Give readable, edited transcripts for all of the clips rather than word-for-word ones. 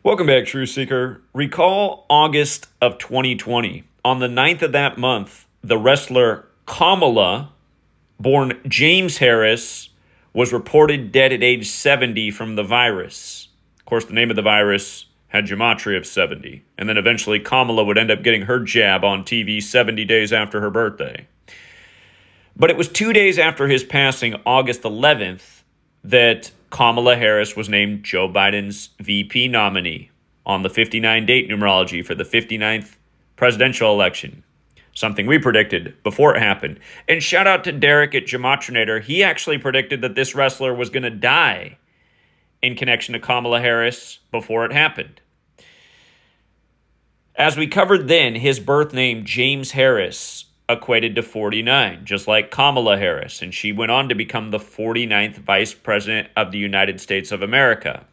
Welcome back, True Seeker. Recall August of 2020. On the 9th of that month, the wrestler Kamala, born James Harris, was reported dead at age 70 from the virus. Of course, the name of the virus had gematria of 70. And then eventually Kamala would end up getting her jab on TV 70 days after her birthday. But it was 2 days after his passing, August 11th, that Kamala Harris was named Joe Biden's VP nominee on the 59 date numerology for the 59th presidential election. Something we predicted before it happened. And shout out to Derek at Gematrinator. He actually predicted that this wrestler was going to die in connection to Kamala Harris before it happened. As we covered then, his birth name, James Harris, equated to 49, just like Kamala Harris, and she went on to become the 49th Vice President of the United States of America.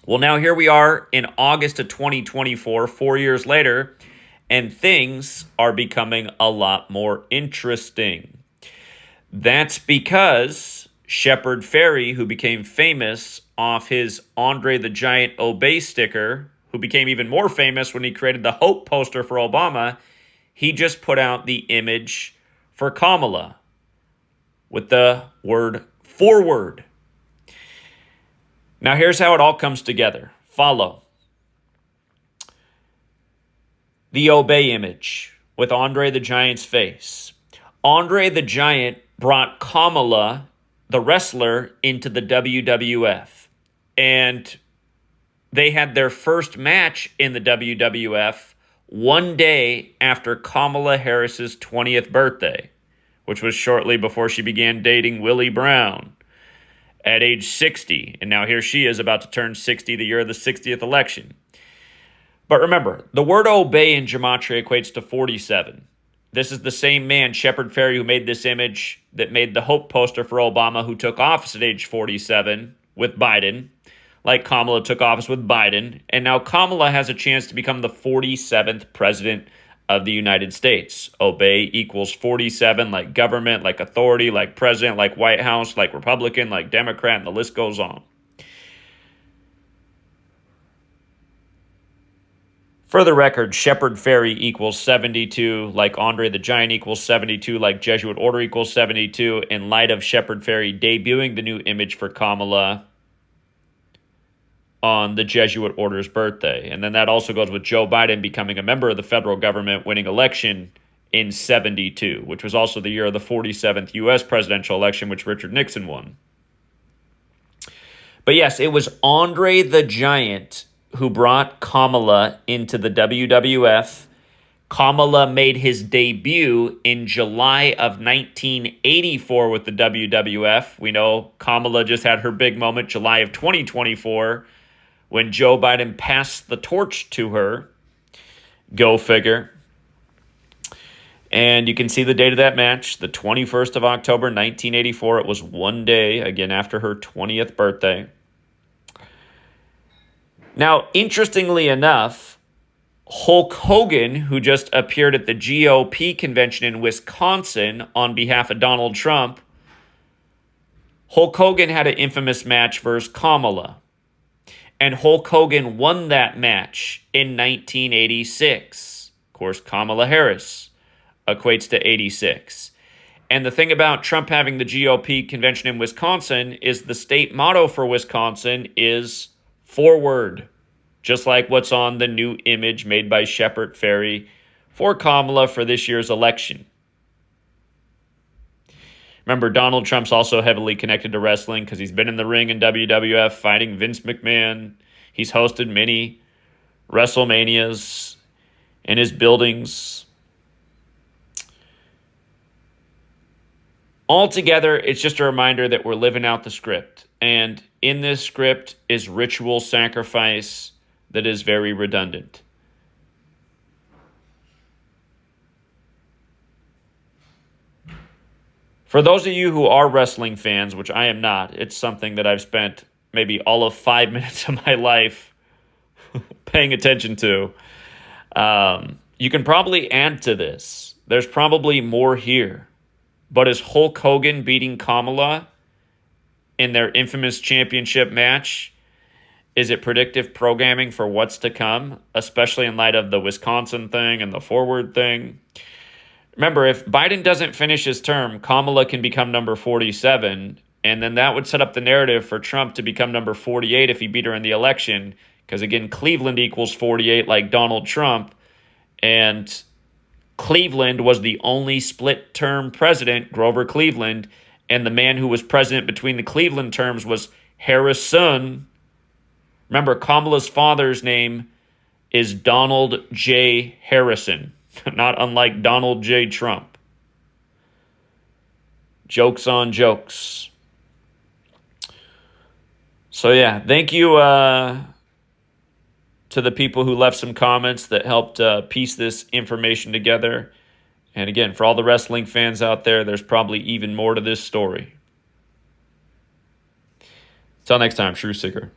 Well, now here we are in August of 2024, 4 years later, and things are becoming a lot more interesting. That's because Shepard Fairey, who became famous off his Andre the Giant Obey sticker, who became even more famous when he created the Hope poster for Obama, he just put out the image for Kamala with the word forward. Now here's how it all comes together. Follow. The Obey image with Andre the Giant's face. Andre the Giant brought Kamala, the wrestler, into the WWF. And they had their first match in the WWF 1 day after Kamala Harris's 20th birthday, which was shortly before she began dating Willie Brown at age 60. And now here she is about to turn 60 the year of the 60th election. But remember, the word obey in gematria equates to 47. This is the same man, Shepard Fairey, who made this image that made the Hope poster for Obama, who took office at age 47 with Biden, like Kamala took office with Biden, and now Kamala has a chance to become the 47th president of the United States. Obey equals 47, like government, like authority, like president, like White House, like Republican, like Democrat, and the list goes on. For the record, Shepard Fairey equals 72, like Andre the Giant equals 72, like Jesuit Order equals 72, in light of Shepard Fairey debuting the new image for Kamala on the Jesuit Order's birthday. And then that also goes with Joe Biden becoming a member of the federal government, winning election in 72, which was also the year of the 47th U.S. presidential election, which Richard Nixon won. But yes, it was Andre the Giant who brought Kamala into the WWF. Kamala made his debut in July of 1984 with the WWF. We know Kamala just had her big moment July of 2024 when Joe Biden passed the torch to her. Go figure. And you can see the date of that match, the 21st of October, 1984. It was 1 day, again, after her 20th birthday. Now, interestingly enough, Hulk Hogan, who just appeared at the GOP convention in Wisconsin on behalf of Donald Trump, Hulk Hogan had an infamous match versus Kamala. And Hulk Hogan won that match in 1986. Of course, Kamala Harris equates to 86. And the thing about Trump having the GOP convention in Wisconsin is the state motto for Wisconsin is forward, just like what's on the new image made by Shepard Fairey for Kamala for this year's election. Remember, Donald Trump's also heavily connected to wrestling because he's been in the ring in WWF fighting Vince McMahon. He's hosted many WrestleManias in his buildings. Altogether, it's just a reminder that we're living out the script. And in this script is ritual sacrifice that is very redundant. For those of you who are wrestling fans, which I am not, it's something that I've spent maybe all of 5 minutes of my life paying attention to. You can probably add to this. There's probably more here. But is Hulk Hogan beating Kamala in their infamous championship match? is it predictive programming for what's to come, especially in light of the Wisconsin thing and the forward thing? Remember, if Biden doesn't finish his term, Kamala can become number 47, and then that would set up the narrative for Trump to become number 48 if he beat her in the election, because again, Cleveland equals 48 like Donald Trump, and Cleveland was the only split-term president, Grover Cleveland, and the man who was president between the Cleveland terms was Harrison. Remember, Kamala's father's name is Donald J. Harrison, not unlike Donald J. Trump. Jokes on jokes. So yeah, thank you to the people who left some comments that helped piece this information together. And again, for all the wrestling fans out there, there's probably even more to this story. Until next time, Shrew Seeker.